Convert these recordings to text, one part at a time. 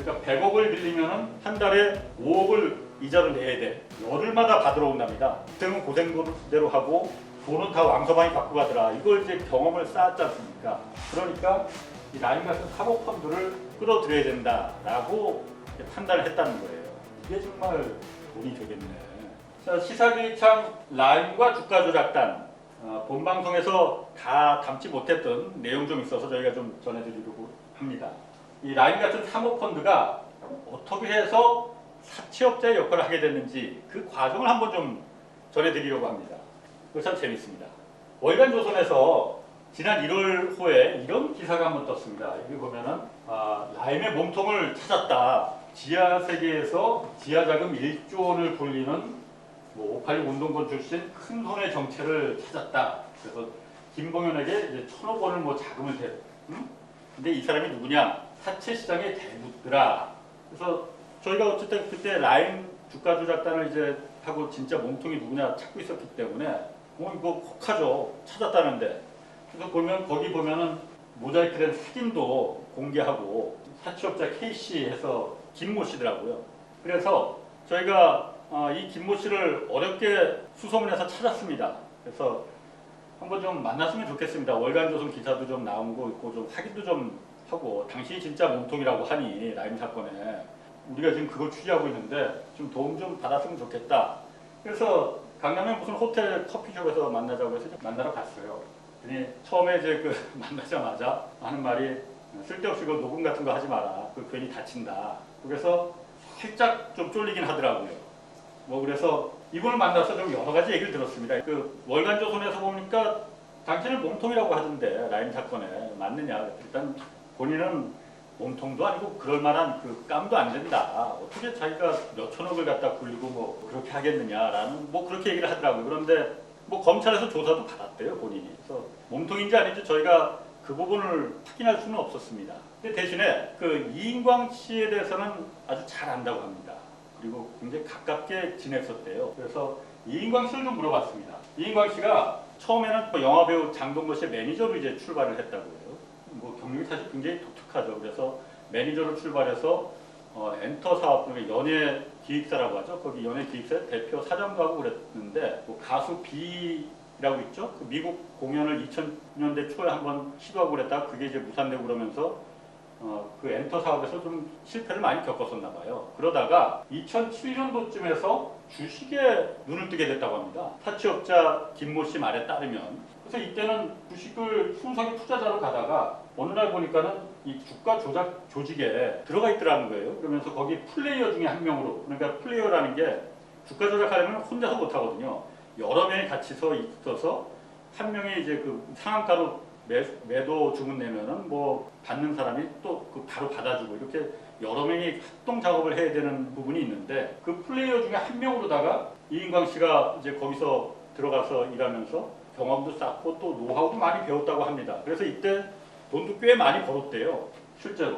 그러니까 100억을 빌리면 한 달에 5억을 이자를 내야 돼. 열흘마다 받으러 온답니다. 고생은 고생대로 하고 돈은 다 왕서방이 갖고 가더라. 이걸 이제 경험을 쌓았지 않습니까? 그러니까 이 라임 같은 사모펀드를 끌어들여야 된다라고 판단을 했다는 거예요. 이게 정말 돈이 되겠네. 자, 시사기창 라임과 주가 조작단 본 방송에서 다 담지 못했던 내용 좀 있어서 저희가 좀 전해드리려고 합니다. 이 라임 같은 사모펀드가 어떻게 해서 사채업자의 역할을 하게 됐는지 그 과정을 한번 좀 전해드리려고 합니다. 그거 참 재밌습니다. 월간조선에서 지난 1월 호에 이런 기사가 한번 떴습니다. 여기 보면은 라임의 몸통을 찾았다. 지하세계에서 지하자금 1조 원을 불리는 586 운동권 출신 큰손의 정체를 찾았다. 그래서 김봉현에게 이제 1,000억 원을 자금을 대. 근데 이 사람이 누구냐? 사채 시장의 대부더라. 그래서 저희가 어쨌든 그때 라임 주가 조작단을 이제 하고 진짜 몸통이 누구냐 찾고 있었기 때문에 이거 혹하죠. 찾았다는데. 그래서 거기 보면은 모자이크된 사진도 공개하고 사채업자 K씨 해서 김모 씨더라고요. 그래서 저희가 이 김모 씨를 어렵게 수소문해서 찾았습니다. 그래서 한번 좀 만났으면 좋겠습니다. 월간조선 기사도 좀 나온 거 있고 좀 확인도 좀 하고 당신이 진짜 몸통이라고 하니 라임 사건에 우리가 지금 그걸 취재하고 있는데 좀 도움 좀 받았으면 좋겠다. 그래서 강남의 무슨 호텔 커피숍에서 만나자고 해서 만나러 갔어요. 근데 처음에 이제 만나자마자 하는 말이 쓸데없이 녹음 같은 거 하지 마라. 괜히 다친다. 그래서 살짝 좀 쫄리긴 하더라고요. 그래서 이분을 만나서 좀 여러 가지 얘기를 들었습니다. 월간조선에서 보니까 당신을 몸통이라고 하던데 라임 사건에 맞느냐? 일단 본인은 몸통도 아니고 그럴 만한 깜도 안 된다. 어떻게 자기가 몇 천억을 갖다 굴리고 그렇게 하겠느냐라는 그렇게 얘기를 하더라고요. 그런데 검찰에서 조사도 받았대요, 본인이. 그래서 몸통인지 아닌지 저희가 그 부분을 확인할 수는 없었습니다. 근데 대신에 이인광 씨에 대해서는 아주 잘 안다고 합니다. 그리고 굉장히 가깝게 지냈었대요. 그래서 이인광 씨를 좀 물어봤습니다. 이인광 씨가 처음에는 영화배우 장동건 씨의 매니저로 이제 출발을 했다고 해요. 경력이 사실 굉장히 독특하죠. 그래서 매니저로 출발해서 엔터 사업, 연예 기획사라고 하죠. 거기 연예 기획사 대표 사장도 하고 그랬는데 가수 B라고 있죠. 미국 공연을 2000년대 초에 한번 시도하고 그랬다가 그게 이제 무산되고 그러면서 엔터 사업에서 좀 실패를 많이 겪었었나 봐요. 그러다가 2007년도쯤에서 주식에 눈을 뜨게 됐다고 합니다. 사채업자 김모 씨 말에 따르면. 그래서 이때는 주식을 순수하게 투자자로 가다가 어느 날 보니까는 이 주가 조작 조직에 들어가 있더라는 거예요. 그러면서 거기 플레이어 중에 한 명으로, 그러니까 플레이어라는 게 주가 조작하려면 혼자서 못 하거든요. 여러 명이 같이 있어서 한 명이 이제 상한가로 매도 주문 내면은 받는 사람이 또 바로 받아주고 이렇게 여러 명이 합동 작업을 해야 되는 부분이 있는데 그 플레이어 중에 한 명으로다가 이인광 씨가 이제 거기서 들어가서 일하면서 경험도 쌓고 또 노하우도 많이 배웠다고 합니다. 그래서 이때 돈도 꽤 많이 벌었대요. 실제로.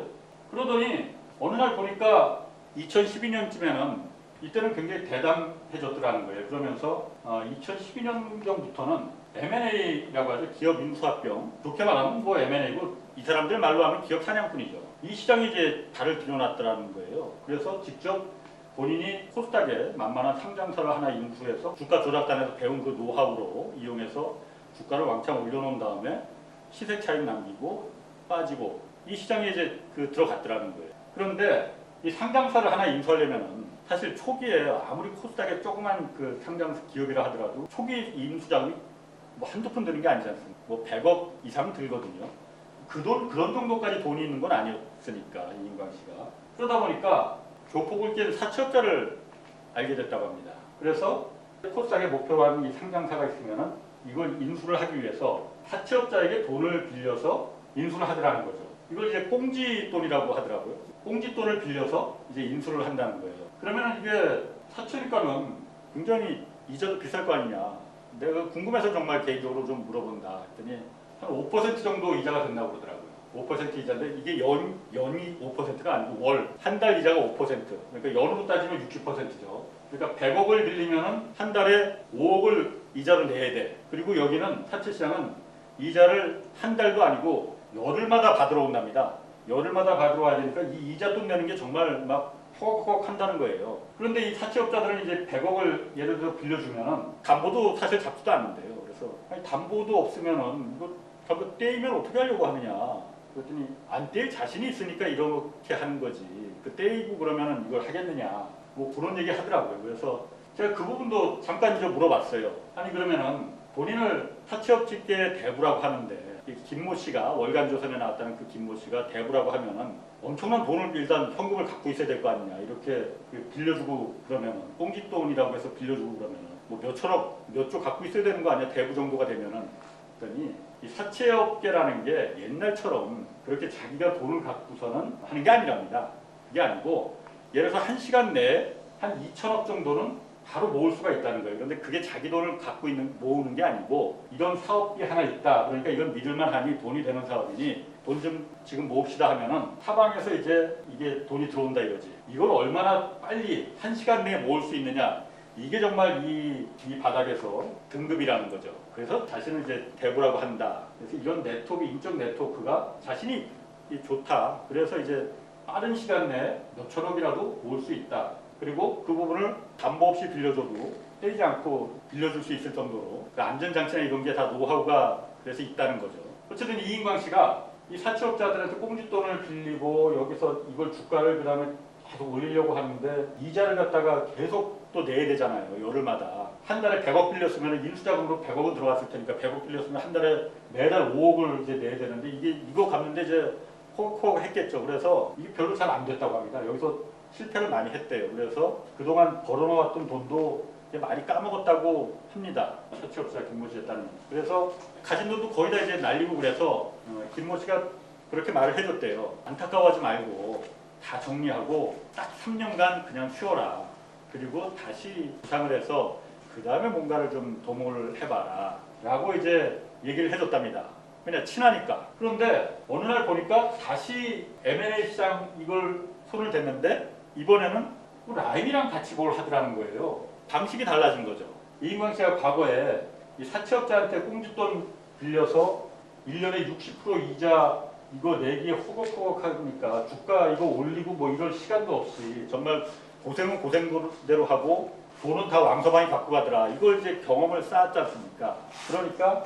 그러더니 어느 날 보니까 2012년쯤에는 이때는 굉장히 대담해졌더라는 거예요. 그러면서 2012년경부터는 M&A라고 하죠. 기업 인수합병. 좋게 말하면 M&A고 이 사람들 말로 하면 기업 사냥꾼이죠. 이 시장이 이제 발을 들여놨더라는 거예요. 그래서 직접 본인이 코스닥에 만만한 상장사를 하나 인수해서 주가 조작단에서 배운 그 노하우로 이용해서 주가를 왕창 올려놓은 다음에 시세 차익 남기고 빠지고 이 시장에 이제 들어갔더라는 거예요. 그런데 이 상장사를 하나 인수하려면은 사실 초기에 아무리 코스닥에 조그만 상장 기업이라 하더라도 초기 인수자금이 한두 푼 드는 게 아니지 않습니까? 100억 이상 들거든요. 그런 정도까지 돈이 있는 건 아니었으니까 이인광 씨가. 그러다 보니까 조폭을 깬 사채업자를 알게 됐다고 합니다. 그래서 코스닥에 목표로 하는 이 상장사가 있으면은 이걸 인수를 하기 위해서 사채업자에게 돈을 빌려서 인수를 하더라는 거죠. 이걸 이제 꽁지돈이라고 하더라고요. 꽁지돈을 빌려서 이제 인수를 한다는 거예요. 그러면 이게 사채니까는 굉장히 이자도 비쌀 거 아니냐. 내가 궁금해서 정말 개인적으로 좀 물어본다 했더니 한 5% 정도 이자가 된다고 그러더라고요. 5% 이자인데 이게 연이 5%가 아니고 월, 한 달 이자가 5%. 그러니까 연으로 따지면 60%죠. 그러니까 100억을 빌리면 한 달에 5억을 이자를 내야 돼. 그리고 여기는 사채시장은 이자를 한 달도 아니고 열흘마다 받으러 온답니다. 열흘마다 가져와야 되니까 이 이자 돈 내는 게 정말 막 허걱허걱 한다는 거예요. 그런데 이 사채업자들은 이제 100억을 예를 들어 빌려주면은 담보도 사실 잡지도 않는데요. 그래서 아니, 담보도 없으면은 이거 결국 떼이면 어떻게 하려고 하느냐. 그랬더니 안 떼일 자신이 있으니까 이렇게 하는 거지. 그 떼이고 그러면은 이걸 하겠느냐. 뭐 그런 얘기 하더라고요. 그래서 제가 그 부분도 잠깐 이제 물어봤어요. 아니 그러면은 본인을 사채업자의 대부라고 하는데 김모 씨가 월간 조선에 나왔다는 그 김모 씨가 대부라고 하면은 엄청난 돈을 일단 현금을 갖고 있어야 될 거 아니냐. 이렇게 빌려주고 그러면은 꽁짓돈이라고 해서 빌려주고 그러면은 뭐 몇천억 몇 조 갖고 있어야 되는 거 아니야. 대부 정도가 되면은. 그랬더니 이 사채업계라는 게 옛날처럼 그렇게 자기가 돈을 갖고서는 하는 게 아니랍니다. 이게 아니고 예를 들어서 1시간 내에 한 2천억 정도는 바로 모을 수가 있다는 거예요. 그런데 그게 자기 돈을 갖고 있는 모으는 게 아니고 이런 사업이 하나 있다. 그러니까 이건 믿을만하니 돈이 되는 사업이니 돈 좀 지금 모읍시다 하면은 타방에서 이제 이게 돈이 들어온다 이거지. 이걸 얼마나 빨리 1시간 내에 모을 수 있느냐. 이게 정말 이 바닥에서 등급이라는 거죠. 그래서 자신은 이제 대부라고 한다. 그래서 이런 네트워크, 인적 네트워크가 자신이 좋다. 그래서 이제 빠른 시간 내에 몇천억이라도 모을 수 있다. 그리고 그 부분을 담보 없이 빌려줘도 떼지 않고 빌려줄 수 있을 정도로 그 안전장치나 이런 게 다 노하우가 그래서 있다는 거죠. 어쨌든 이인광 씨가 이 사채업자들한테 꽁짓돈을 빌리고 여기서 이걸 주가를 그 다음에 계속 올리려고 하는데 이자를 갖다가 계속 또 내야 되잖아요. 열흘마다. 한 달에 100억 빌렸으면 인수자금으로 100억은 들어왔을 테니까 100억 빌렸으면 한 달에 매달 5억을 이제 내야 되는데 이거 갚는데 이제 호흡 했겠죠. 그래서 이게 별로 잘 안 됐다고 합니다. 여기서 실패를 많이 했대요. 그래서 그동안 벌어놓았던 돈도 이제 많이 까먹었다고 합니다. 사채업자 김모 씨에 따르면. 그래서 가진 돈도 거의 다 이제 날리고 그래서 김모 씨가 그렇게 말을 해줬대요. 안타까워하지 말고 다 정리하고 딱 3년간 그냥 쉬어라. 그리고 다시 구상을 해서 그 다음에 뭔가를 좀 도모를 해봐라. 라고 이제 얘기를 해줬답니다. 그냥 친하니까. 그런데 어느 날 보니까 다시 M&A 시장 이걸 손을 댔는데 이번에는 라임이랑 같이 뭘 하더라는 거예요. 방식이 달라진 거죠. 이인광 씨가 과거에 이 사채업자한테 꽁짓돈 빌려서 1년에 60% 이자 이거 내기에 호걱호걱 하니까 주가 이거 올리고 뭐 이럴 시간도 없이 정말 고생은 고생대로 하고 돈은 다 왕서방이 갖고 가더라. 이걸 이제 경험을 쌓았지 않습니까? 그러니까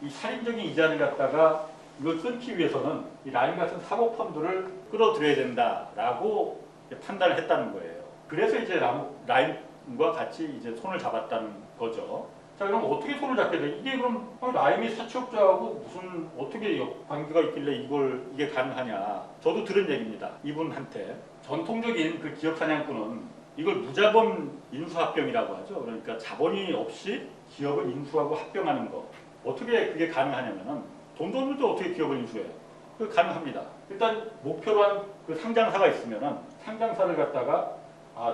이 살인적인 이자를 갖다가 이걸 끊기 위해서는 이 라임 같은 사모펀드를 끌어들여야 된다라고 판단을 했다는 거예요. 그래서 이제 라임과 같이 이제 손을 잡았다는 거죠. 자, 그럼 어떻게 손을 잡게 돼? 이게 그럼 라임이 사채업자하고 무슨 어떻게 관계가 있길래 이게 가능하냐? 저도 들은 얘기입니다. 이분한테 전통적인 그 기업 사냥꾼은 이걸 무자본 인수합병이라고 하죠. 그러니까 자본이 없이 기업을 인수하고 합병하는 거. 어떻게 그게 가능하냐면은 돈도 없는데 어떻게 기업을 인수해요? 그 가능합니다. 일단 목표로 한 그 상장사가 있으면은 상장사를 갖다가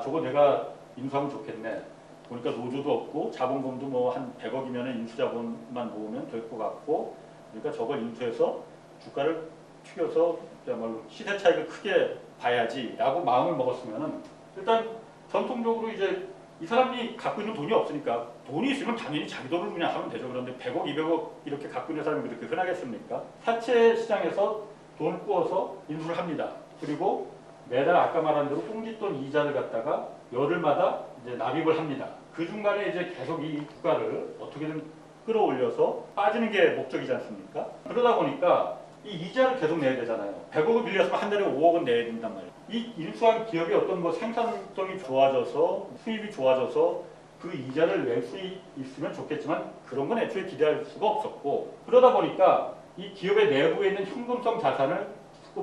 저거 내가 인수하면 좋겠네. 보니까 노조도 없고 자본금도 뭐 한 100억이면 인수자본만 모으면 될 것 같고 그러니까 저걸 인수해서 주가를 튀겨서 그야말로 시세 차익을 크게 봐야지라고 마음을 먹었으면은 일단 전통적으로 이제 이 사람이 갖고 있는 돈이 없으니까 돈이 있으면 당연히 자기 돈을 그냥 하면 되죠. 그런데 100억, 200억 이렇게 갖고 있는 사람이 그렇게 흔하겠습니까? 사채 시장에서 돈을 꾸어서 인수를 합니다. 그리고 매달 아까 말한 대로 꽁짓돈 이자를 갖다가 열흘마다 이제 납입을 합니다. 그 중간에 이제 계속 이 주가를 어떻게든 끌어올려서 빠지는 게 목적이지 않습니까? 그러다 보니까 이 이자를 계속 내야 되잖아요. 100억을 빌렸으면 한 달에 5억은 내야 된단 말이에요. 이 인수한 기업이 어떤 뭐 생산성이 좋아져서 수입이 좋아져서 그 이자를 낼 수 있으면 좋겠지만 그런 건 애초에 기대할 수가 없었고 그러다 보니까 이 기업의 내부에 있는 현금성 자산을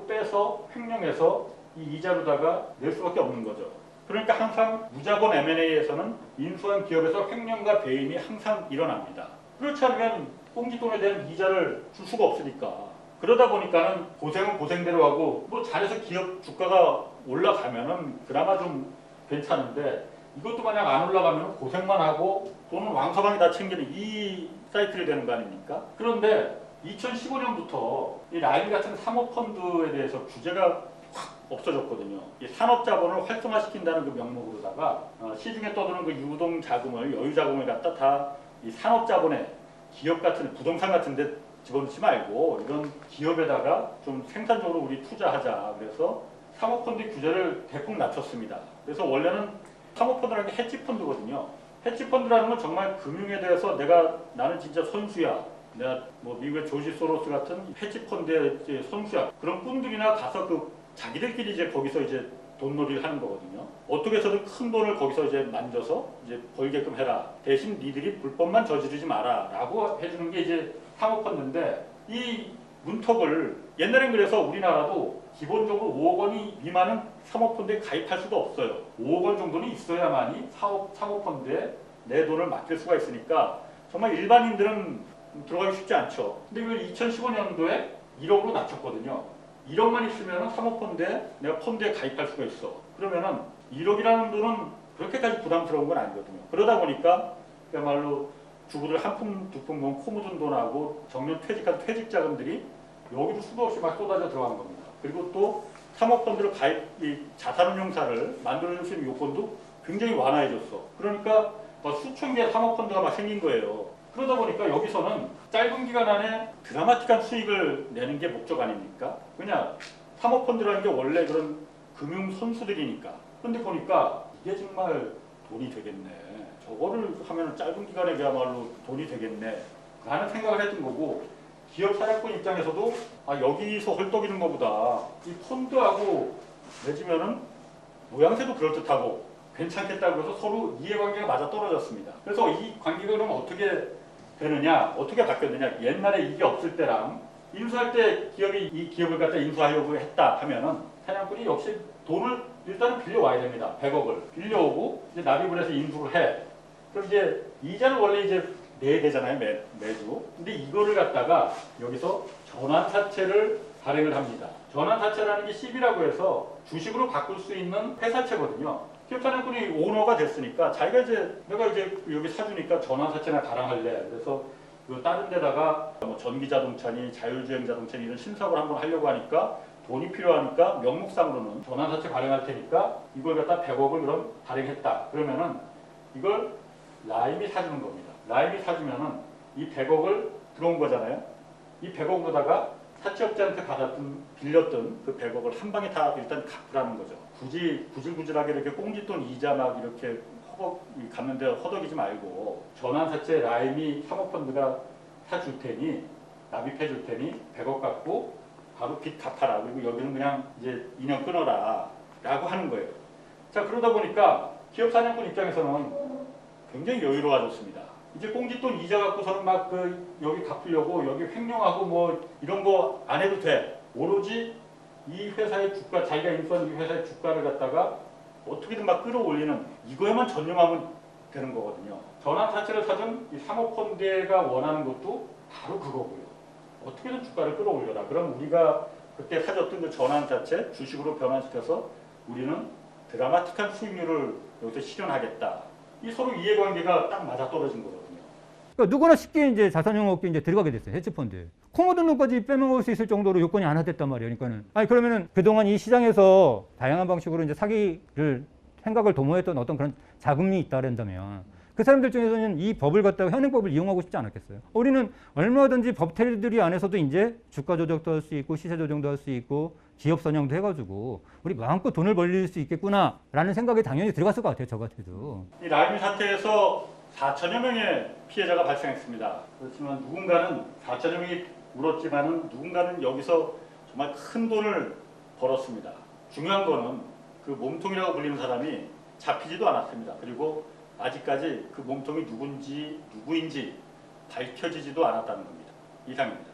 빼서 횡령해서 이 이자로다가 낼 수밖에 없는 거죠. 그러니까 항상 무자본 M&A에서는 인수한 기업에서 횡령과 배임이 항상 일어납니다. 그렇지 않으면 꽁짓돈에 대한 이자를 줄 수가 없으니까. 그러다 보니까는 고생은 고생대로 하고 뭐 잘해서 기업 주가가 올라가면은 그나마 좀 괜찮은데 이것도 만약 안 올라가면 고생만 하고 돈은 왕서방이 다 챙기는 이 사이클이 되는 거 아닙니까? 그런데 2015년부터 이 라임 같은 사모펀드에 대해서 규제가 확 없어졌거든요. 이 산업자본을 활성화시킨다는 그 명목으로다가 시중에 떠도는 그 유동 자금을 여유 자금을 갖다 다 이 산업자본에 기업 같은 부동산 같은데 집어넣지 말고 이런 기업에다가 좀 생산적으로 우리 투자하자. 그래서 사모펀드 규제를 대폭 낮췄습니다. 그래서 원래는 사모펀드라는 게 헤지펀드거든요. 헤지펀드라는 건 정말 금융에 대해서 나는 진짜 선수야. 내가 뭐 미국의 조지 소로스 같은 헤지펀드의 이제 선수야. 그런 꾼들이나 가서 자기들끼리 이제 거기서 이제 돈놀이를 하는 거거든요. 어떻게 해서든 큰 돈을 거기서 이제 만져서 이제 벌게끔 해라. 대신 니들이 불법만 저지르지 마라. 라고 해주는 게 이제 사모펀드인데 이 문턱을 옛날엔 그래서 우리나라도 기본적으로 5억 원이 미만은 사모펀드에 가입할 수가 없어요. 5억 원 정도는 있어야만이 사모펀드에 내 돈을 맡길 수가 있으니까 정말 일반인들은 들어가기 쉽지 않죠. 근데 이걸 2015년도에 1억으로 낮췄거든요. 1억만 있으면 사모펀드에 내가 펀드에 가입할 수가 있어. 그러면은 1억이라는 돈은 그렇게까지 부담스러운 건 아니거든요. 그러다 보니까 그야말로 주부들 한 푼 두 푼 모은 코 묻은 돈하고 정년 퇴직한 퇴직 자금들이 여기도 수도 없이 막 쏟아져 들어간 겁니다. 그리고 또 사모펀드를 이 자산운용사를 만들어줄 수 있는 요건도 굉장히 완화해줬어. 그러니까 수천 개의 사모펀드가 막 생긴 거예요. 그러다 보니까 여기서는 짧은 기간 안에 드라마틱한 수익을 내는 게 목적 아닙니까? 그냥 사모펀드라는 게 원래 그런 금융 선수들이니까. 그런데 보니까 이게 정말 돈이 되겠네. 저거를 하면 짧은 기간에 그야말로 돈이 되겠네. 라는 생각을 했던 거고, 기업 사냥꾼 입장에서도 여기서 헐떡이는 것보다 이 펀드하고 맺으면은 모양새도 그럴듯하고 괜찮겠다고 해서 서로 이해관계가 맞아 떨어졌습니다. 그래서 이 관계가 그럼 어떻게 되느냐, 어떻게 바뀌었느냐. 옛날에 이게 없을 때랑 인수할 때 기업이 이 기업을 갖다 인수하려고 했다 하면은 사냥꾼이 역시 돈을 일단은 빌려와야 됩니다. 100억을 빌려오고 이제 납입을 해서 인수를 해. 그럼 이제 이자는 원래 이제 내야 되잖아요, 매주. 근데 이거를 갖다가 여기서 전환사채를 발행을 합니다. 전환사채라는 게 CB라고 해서 주식으로 바꿀 수 있는 회사채거든요. 기업사냥꾼이 오너가 됐으니까 자기가 이제 내가 이제 여기 사주니까 전환사채나 발행할래. 그래서 다른 데다가 뭐 전기자동차니 자율주행자동차니 이런 신사업을 한번 하려고 하니까 돈이 필요하니까 명목상으로는 전환사채 발행할 테니까 이걸 갖다 100억을 그럼 발행했다. 그러면은 이걸 라임이 사주는 겁니다. 라임이 사주면은 이 100억을 들어온 거잖아요. 이 100억으로다가 사채업자한테 빌렸던 그 100억을 한 방에 다 일단 갚으라는 거죠. 굳이 구질구질하게 이렇게 꽁짓돈 이자 막 이렇게 갚는데 허덕이지 말고 전환사채 라임이 사모펀드가 사줄 테니 납입해 줄 테니 100억 갖고 바로 빚 갚아라. 그리고 여기는 그냥 이제 인연 끊어라 라고 하는 거예요. 자, 그러다 보니까 기업 사냥꾼 입장에서는 굉장히 여유로워졌습니다. 이제 꽁짓돈 이자 갖고서는 막 여기 갚으려고 여기 횡령하고 뭐 이런 거 안 해도 돼. 오로지 이 회사의 주가, 자기가 인수한 이 회사의 주가를 갖다가 어떻게든 막 끌어올리는 이거에만 전념하면 되는 거거든요. 전환사채를 사준 이 사모펀드가 원하는 것도 바로 그거고요. 어떻게든 주가를 끌어올려라. 그럼 우리가 그때 사줬던 그 전환사채 주식으로 변환시켜서 우리는 드라마틱한 수익률을 여기서 실현하겠다. 이 서로 이해관계가 딱 맞아떨어진 거거든요. 그러니까 누구나 쉽게 이제 자산용업계 이제 들어가게 됐어요. 헤지펀드. 코 묻은 돈까지 빼먹을 수 있을 정도로 요건이 안 됐단 말이에요. 그러니까는 그러면은 그동안 이 시장에서 다양한 방식으로 이제 사기를 생각을 도모했던 어떤 그런 자금이 있다란다면 그 사람들 중에서는 이 법을 갖다가 현행법을 이용하고 싶지 않았겠어요. 우리는 얼마든지 법 테두리 안에서도 이제 주가 조작도 할 수 있고 시세 조정도 할 수 있고 기업 선양도 해가지고 우리 마음껏 돈을 벌릴 수 있겠구나라는 생각이 당연히 들어갔을 것 같아요. 저 같아도. 이 라임 사태에서 4천여 명의 피해자가 발생했습니다. 그렇지만 누군가는 4천여 명이 울었지만은 누군가는 여기서 정말 큰 돈을 벌었습니다. 중요한 거는 그 몸통이라고 불리는 사람이 잡히지도 않았습니다. 그리고 아직까지 그 몸통이 누구인지 밝혀지지도 않았다는 겁니다. 이상입니다.